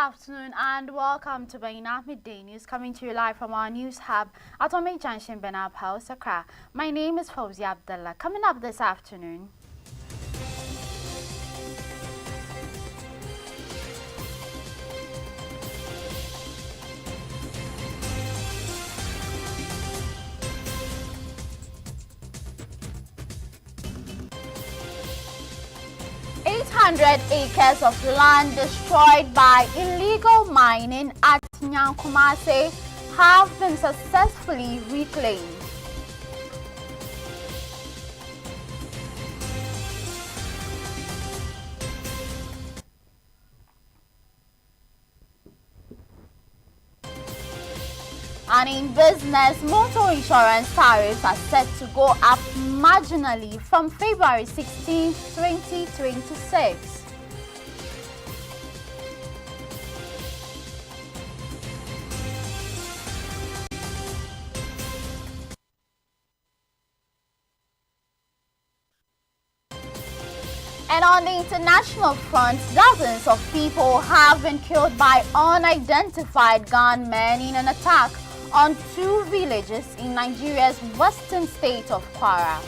afternoon and welcome to Baina Midday News, coming to you live from our news hub at Ome Junction, Benab House, Accra. My name is Fawzi Abdullah. Coming up this afternoon, acres of land destroyed by illegal mining at Nyankumase have been successfully reclaimed. And in business, motor insurance tariffs are set to go up marginally from February 16, 2026. And on the international front, dozens of people have been killed by unidentified gunmen in an attack on two villages in Nigeria's western state of Kwara.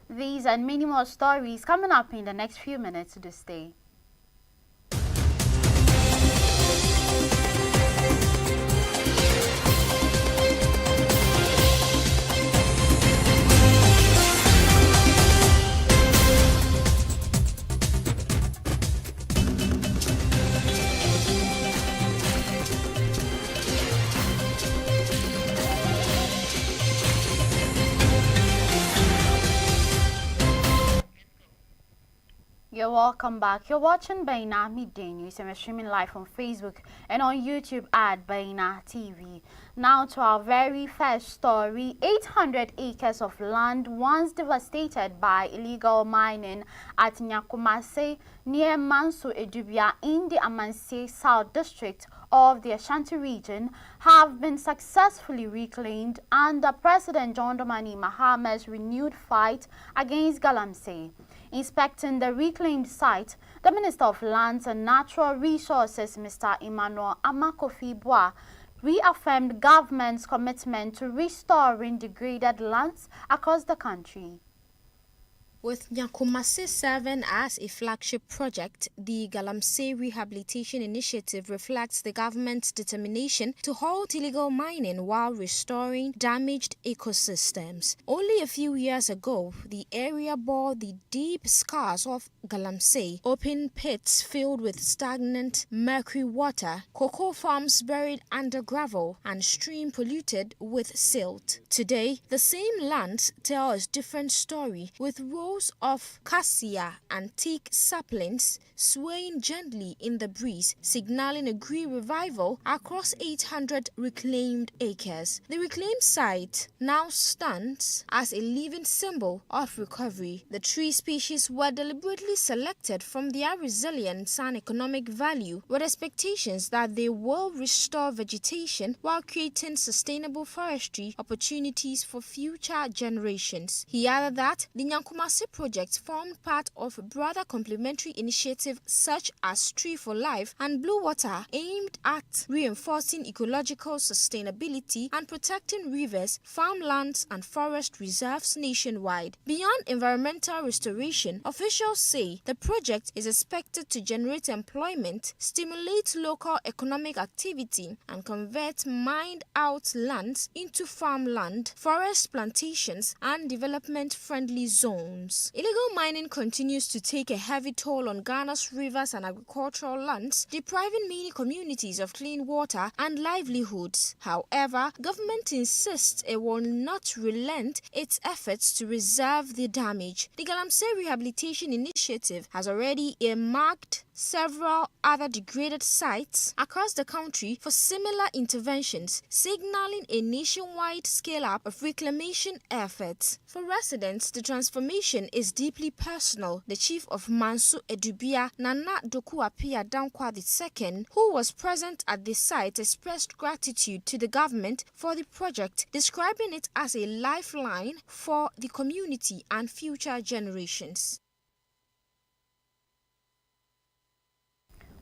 These and many more stories coming up in the next few minutes to stay. You're welcome back. You're watching Baina Midday News and we're streaming live on Facebook and on YouTube at Baina TV. Now to our very first story. 800 acres of land once devastated by illegal mining at Nyankumase near Manso Edubia in the Amansie South District of the Ashanti region have been successfully reclaimed under President John Dramani Mahama's renewed fight against Galamsey. Inspecting the reclaimed site, the Minister of Lands and Natural Resources, Mr. Emmanuel Amakofi Bois, reaffirmed government's commitment to restoring degraded lands across the country. With Nyankumase serving as a flagship project, the Galamsey Rehabilitation Initiative reflects the government's determination to halt illegal mining while restoring damaged ecosystems. Only a few years ago, the area bore the deep scars of Galamsey: open pits filled with stagnant mercury water, cocoa farms buried under gravel, and stream polluted with silt. Today, the same lands tell a different story, with rows of cassia and teak saplings swaying gently in the breeze, signaling a green revival across 800 reclaimed acres. The reclaimed site now stands as a living symbol of recovery. The tree species were deliberately selected from their resilience and economic value, with expectations that they will restore vegetation while creating sustainable forestry opportunities for future generations. He added that the Nyankumase project formed part of broader complementary initiatives such as Tree for Life and Blue Water, aimed at reinforcing ecological sustainability and protecting rivers, farmlands, and forest reserves nationwide. Beyond environmental restoration, officials say the project is expected to generate employment, stimulate local economic activity, and convert mined-out lands into farmland, forest plantations, and development-friendly zones. Illegal mining continues to take a heavy toll on Ghana's rivers and agricultural lands, depriving many communities of clean water and livelihoods. However, government insists it will not relent its efforts to reserve the damage. The Galamsey Rehabilitation Initiative has already earmarked several other degraded sites across the country for similar interventions, signaling a nationwide scale-up of reclamation efforts. For residents, the transformation is deeply personal. The chief of Manso Edubia, Nana Dokuapia Dankwa II, who was present at the site, expressed gratitude to the government for the project, describing it as a lifeline for the community and future generations.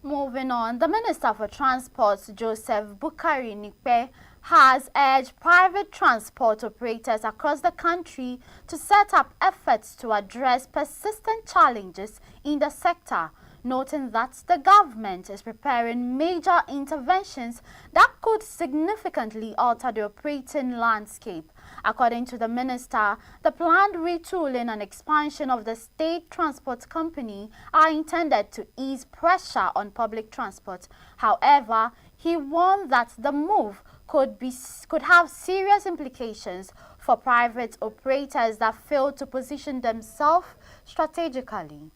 Moving on, the Minister for Transport, Joseph Bukari Nikpe, has urged private transport operators across the country to set up efforts to address persistent challenges in the sector, noting that the government is preparing major interventions that could significantly alter the operating landscape. According to the minister, the planned retooling and expansion of the state transport company are intended to ease pressure on public transport. However, he warned that the move could have serious implications for private operators that fail to position themselves strategically.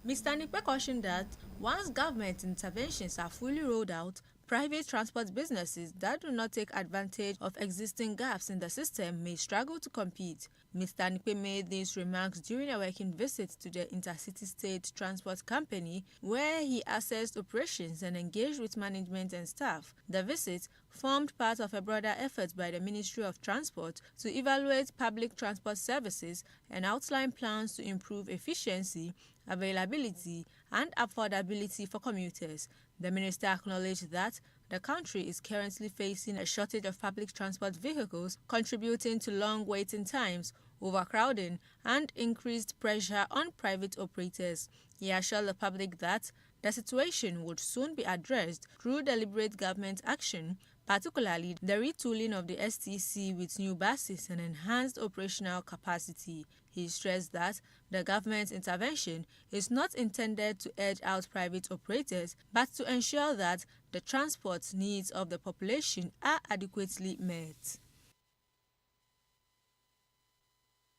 Mr. Nikpe cautioned that once government interventions are fully rolled out, private transport businesses that do not take advantage of existing gaps in the system may struggle to compete. Mr. Nikpe made these remarks during a working visit to the Intercity State Transport Company, where he assessed operations and engaged with management and staff. The visit formed part of a broader effort by the Ministry of Transport to evaluate public transport services and outline plans to improve efficiency, availability, and affordability for commuters. The minister acknowledged that the country is currently facing a shortage of public transport vehicles, contributing to long waiting times, overcrowding, and increased pressure on private operators. He assured the public that the situation would soon be addressed through deliberate government action, particularly the retooling of the STC with new buses and enhanced operational capacity. He stressed that the government's intervention is not intended to edge out private operators, but to ensure that the transport needs of the population are adequately met.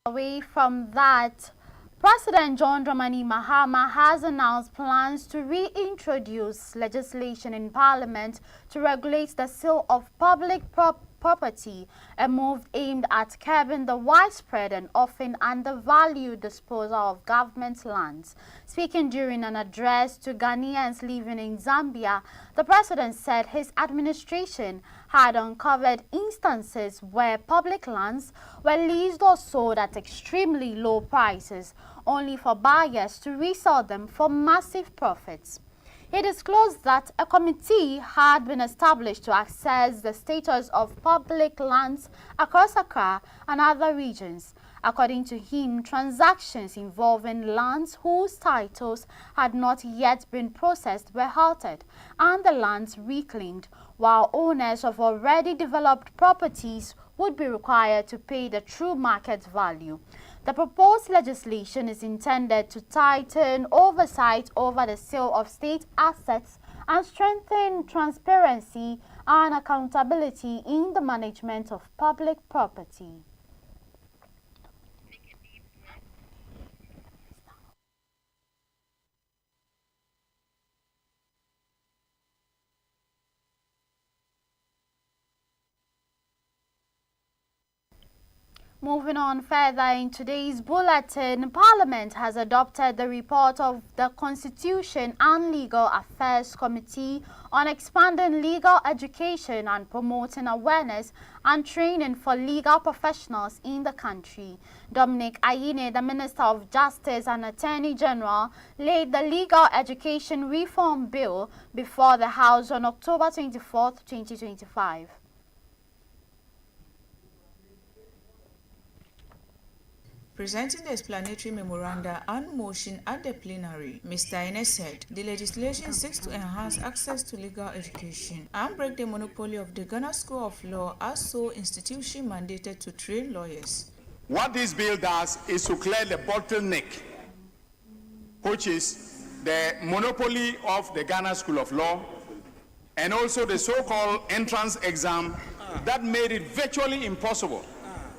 Away from that, President John Dramani Mahama has announced plans to reintroduce legislation in Parliament to regulate the sale of public property, a move aimed at curbing the widespread and often undervalued disposal of government lands. Speaking during an address to Ghanaians living in Zambia, the president said his administration had uncovered instances where public lands were leased or sold at extremely low prices, only for buyers to resell them for massive profits. He disclosed that a committee had been established to assess the status of public lands across Accra and other regions. According to him, transactions involving lands whose titles had not yet been processed were halted and the lands reclaimed, while owners of already developed properties would be required to pay the true market value. The proposed legislation is intended to tighten oversight over the sale of state assets and strengthen transparency and accountability in the management of public property. Moving on further in today's bulletin, Parliament has adopted the report of the Constitution and Legal Affairs Committee on expanding legal education and promoting awareness and training for legal professionals in the country. Dominic Ayine, the Minister of Justice and Attorney General, laid the Legal Education Reform Bill before the House on October 24, 2025. Presenting the explanatory memoranda and motion at the plenary, Mr. Ayine said the legislation seeks to enhance access to legal education and break the monopoly of the Ghana School of Law as sole institution mandated to train lawyers. What this bill does is to clear the bottleneck, which is the monopoly of the Ghana School of Law and also the so-called entrance exam that made it virtually impossible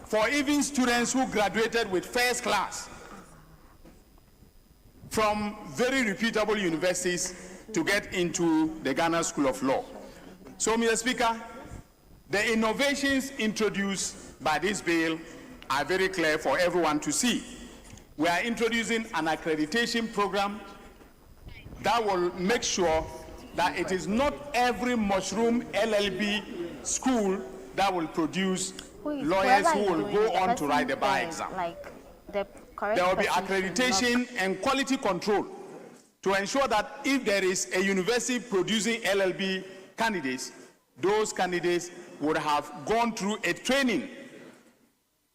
for even students who graduated with first class from very reputable universities to get into the Ghana School of Law. So, Mr. Speaker, the innovations introduced by this bill are very clear for everyone to see. We are introducing an accreditation program that will make sure that it is not every mushroom LLB school that will produce lawyers who will go on to write the bar exam. There will be accreditation and quality control to ensure that if there is a university producing LLB candidates, those candidates would have gone through a training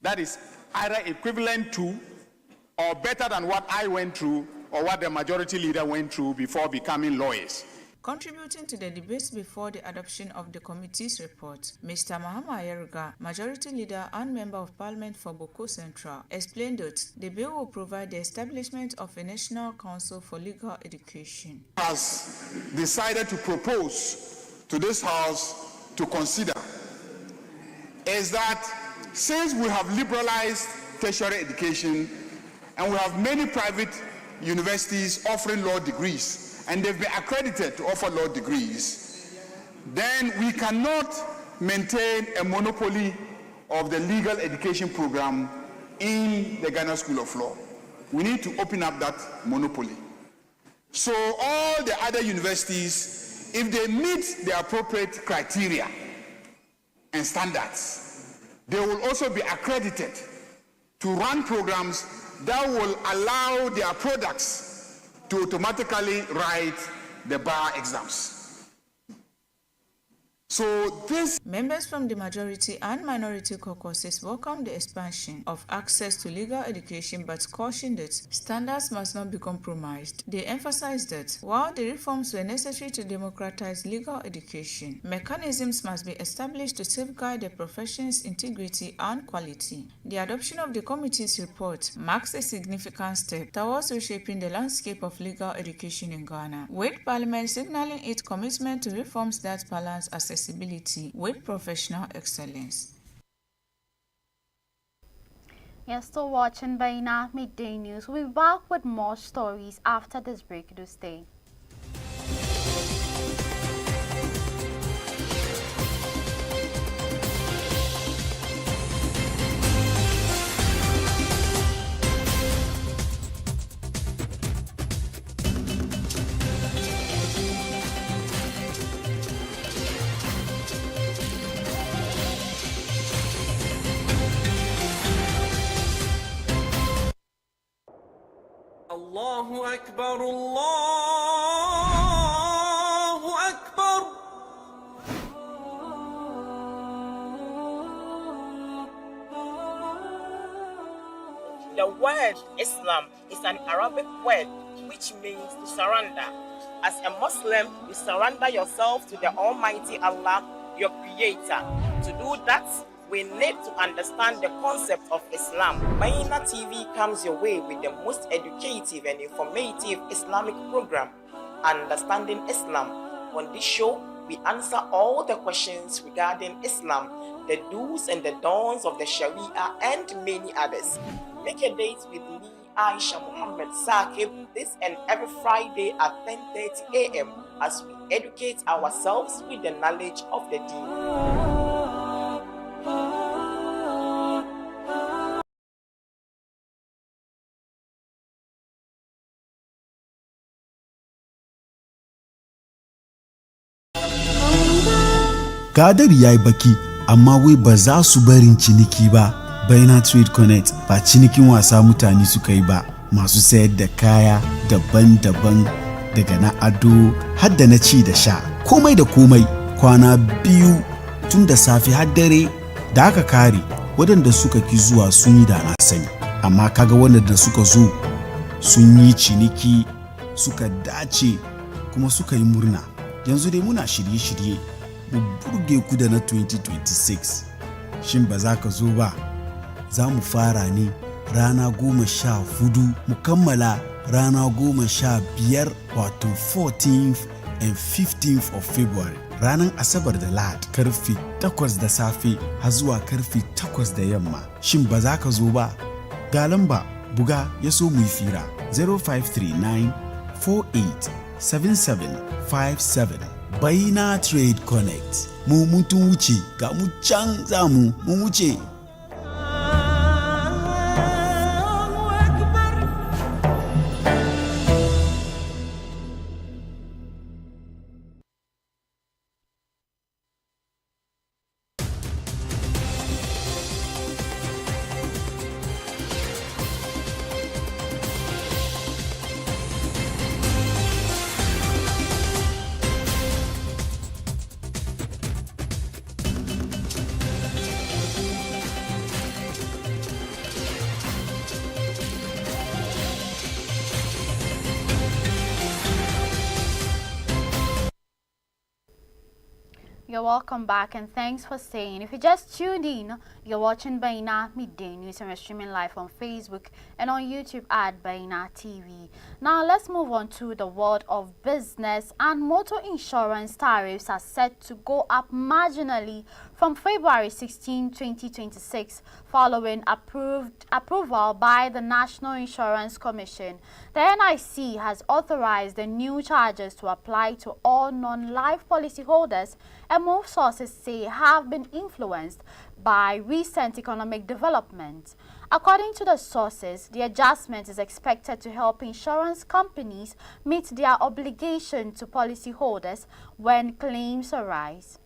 that is either equivalent to or better than what I went through or what the majority leader went through before becoming lawyers. Contributing to the debates before the adoption of the committee's report, Mr. Mahama Yeruga, Majority Leader and Member of Parliament for Boko Central, explained that the bill will provide the establishment of a National Council for Legal Education. Has decided to propose to this House to consider is that since we have liberalized tertiary education and we have many private universities offering law degrees, and they've been accredited to offer law degrees, then we cannot maintain a monopoly of the legal education program in the Ghana School of Law. We need to open up that monopoly. So all the other universities, if they meet the appropriate criteria and standards, they will also be accredited to run programs that will allow their products to automatically write the bar exams. So this... Members from the majority and minority caucuses welcome the expansion of access to legal education but cautioned that standards must not be compromised. They emphasized that while the reforms were necessary to democratize legal education, mechanisms must be established to safeguard the profession's integrity and quality. The adoption of the committee's report marks a significant step towards reshaping the landscape of legal education in Ghana, with Parliament signaling its commitment to reforms that balance accessibility with professional excellence. You're still watching Baina Midday News. We'll be back with more stories after this break. Do stay. Allahu Akbar, Allahu Akbar. The word Islam is an Arabic word which means to surrender. As a Muslim, you surrender yourself to the Almighty Allah, your Creator. To do that, we need to understand the concept of Islam. Baina TV comes your way with the most educative and informative Islamic program, Understanding Islam. On this show, we answer all the questions regarding Islam, the do's and the don'ts of the Sharia, and many others. Make a date with me, Aisha Muhammad Saqib, this and every Friday at 10:30 a.m. as we educate ourselves with the knowledge of the Deen. Kadari ya yi baki, amma wai ba za su barin ciniki ba. Baina Trade Connect ba cinikin wasa mutane suka yi ba. Masu sayar da kaya daban-daban daga na ado har da na ci da sha. Komai da komai, kwana biyu tun da safe har dare da aka kare. Waɗanda suka ki zuwa sun yi da na sani. Amma kaga waɗanda suka zo sun yi ciniki, suka dace kuma suka yi murna. Yanzu dai muna shirye-shirye mu burge ku da na 2026. Shin ba za ka zo ba? Za mu fara ne rana 14 mu kammala rana 15 wato 14th and 15th of February. Ranar Asabar da Lahad karfe 8 da safe har zuwa karfe 8 da yamma. Shin ba za ka zo ba? Ga lamba buga ya so mu yi fira 0539 48 7757. Baina Trade Connect. Mu mutun wuce ga mu can za mu wuce. You're welcome back and thanks for staying. If you just tuned in, you're watching Baina Midday News and we're streaming live on Facebook and on YouTube at Baina TV. Now let's move on to the world of business, and motor insurance tariffs are set to go up marginally from February 16, 2026 following approval by the National Insurance Commission. The NIC has authorized the new charges to apply to all non-life policyholders, and most sources say have been influenced by recent economic development. According to the sources, the adjustment is expected to help insurance companies meet their obligation to policyholders when claims arise.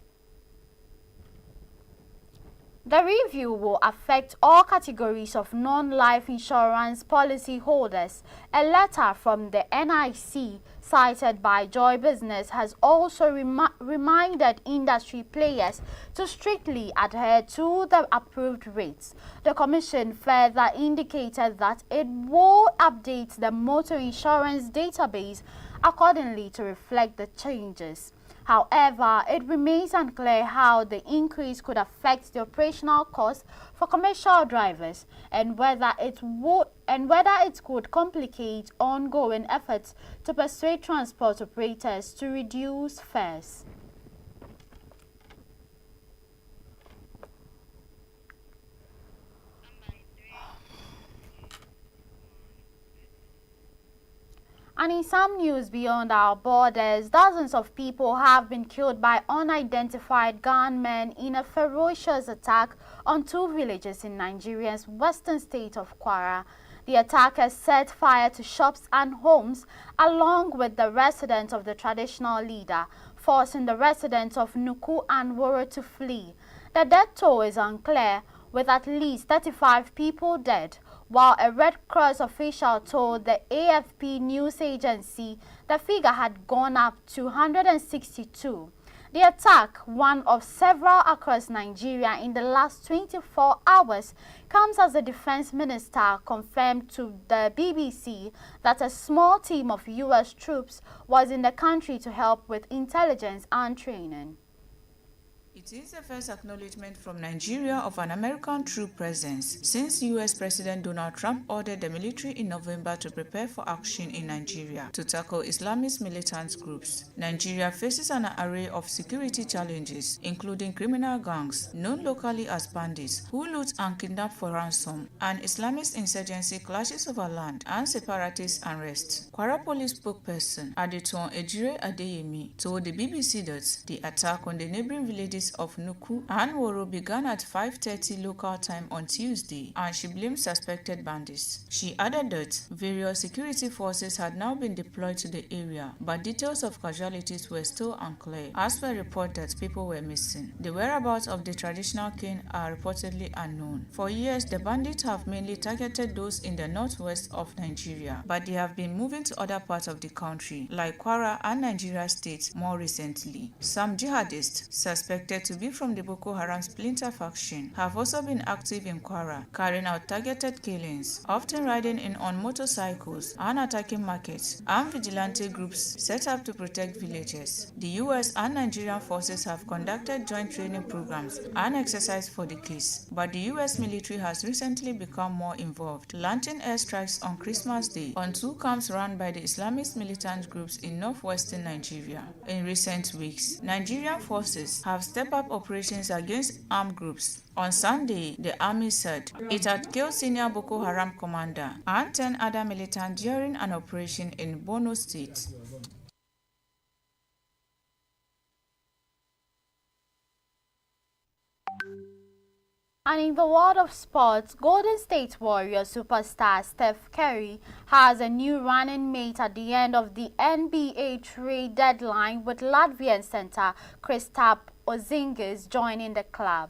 The review will affect all categories of non-life insurance policy holders. A letter from the NIC cited by Joy Business has also reminded industry players to strictly adhere to the approved rates. The Commission further indicated that it will update the motor insurance database accordingly to reflect the changes. However, it remains unclear how the increase could affect the operational costs for commercial drivers and whether it could complicate ongoing efforts to persuade transport operators to reduce fares. And in some news beyond our borders, dozens of people have been killed by unidentified gunmen in a ferocious attack on two villages in Nigeria's western state of Kwara. The attackers set fire to shops and homes along with the residents of the traditional leader, forcing the residents of Nuku and Woro to flee. The death toll is unclear, with at least 35 people dead, while a Red Cross official told the AFP news agency the figure had gone up to 162. The attack, one of several across Nigeria in the last 24 hours, comes as the defense minister confirmed to the BBC that a small team of U.S. troops was in the country to help with intelligence and training. It is the first acknowledgement from Nigeria of an American troop presence since U.S. President Donald Trump ordered the military in November to prepare for action in Nigeria to tackle Islamist militant groups. Nigeria faces an array of security challenges, including criminal gangs known locally as bandits who loot and kidnap for ransom, and Islamist insurgency clashes over land and separatist unrest. Kwara police spokesperson Adeton Ejire Adeyemi told the BBC that the attack on the neighboring villages of Nuku and Woro began at 5:30 local time on Tuesday, and she blamed suspected bandits. She added that various security forces had now been deployed to the area, but details of casualties were still unclear, as per report that people were missing. The whereabouts of the traditional king are reportedly unknown. For years, the bandits have mainly targeted those in the northwest of Nigeria, but they have been moving to other parts of the country, like Kwara and Nigeria State more recently. Some jihadists suspected suspected to be from the Boko Haram splinter faction, have also been active in Kwara, carrying out targeted killings, often riding in on motorcycles and attacking markets and vigilante groups set up to protect villages. The US and Nigerian forces have conducted joint training programs and exercise for the case, but the US military has recently become more involved, launching airstrikes on Christmas Day on 2 camps run by the Islamist militant groups in northwestern Nigeria. In recent weeks, Nigerian forces have stepped up operations against armed groups. On Sunday, the army said it had killed senior Boko Haram commander and 10 other militants during an operation in Borno State. And in the world of sports, Golden State Warriors superstar Steph Curry has a new running mate at the end of the NBA trade deadline, with Latvian center Kristaps Porzingis joining the club.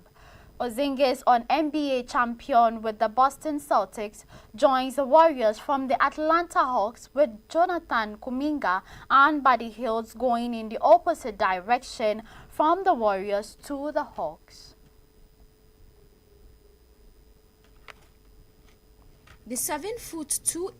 Porzingis, an NBA champion with the Boston Celtics, joins the Warriors from the Atlanta Hawks, with Jonathan Kuminga and Buddy Hield going in the opposite direction from the Warriors to the Hawks. The 7'2"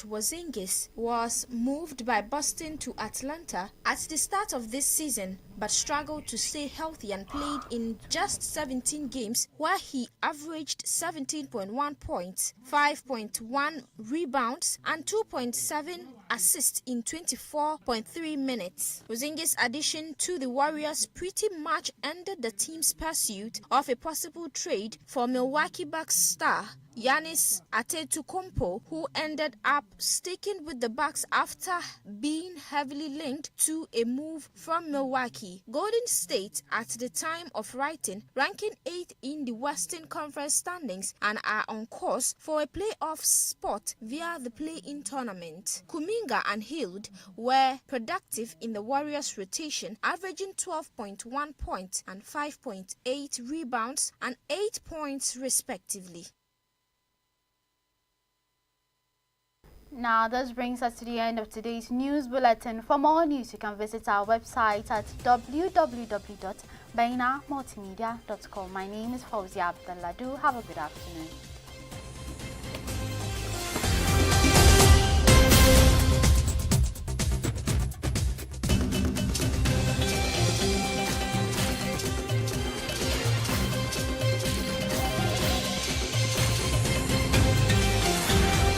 Porzingis was moved by Boston to Atlanta at the start of this season, but struggled to stay healthy and played in just 17 games, where he averaged 17.1 points, 5.1 rebounds, and 2.7 assists in 24.3 minutes. Porzingis' addition to the Warriors pretty much ended the team's pursuit of a possible trade for Milwaukee Bucks star Giannis Antetokounmpo, who ended up sticking with the Bucks after being heavily linked to a move from Milwaukee. Golden State, at the time of writing, ranking 8th in the Western Conference standings and are on course for a playoff spot via the play-in tournament. Kuminga and Hield were productive in the Warriors' rotation, averaging 12.1 points and 5.8 rebounds and 8 points respectively. Now, this brings us to the end of today's news bulletin. For more news, you can visit our website at www.bainamultimedia.com. My name is Fauzia Abdullah. Do have a good afternoon.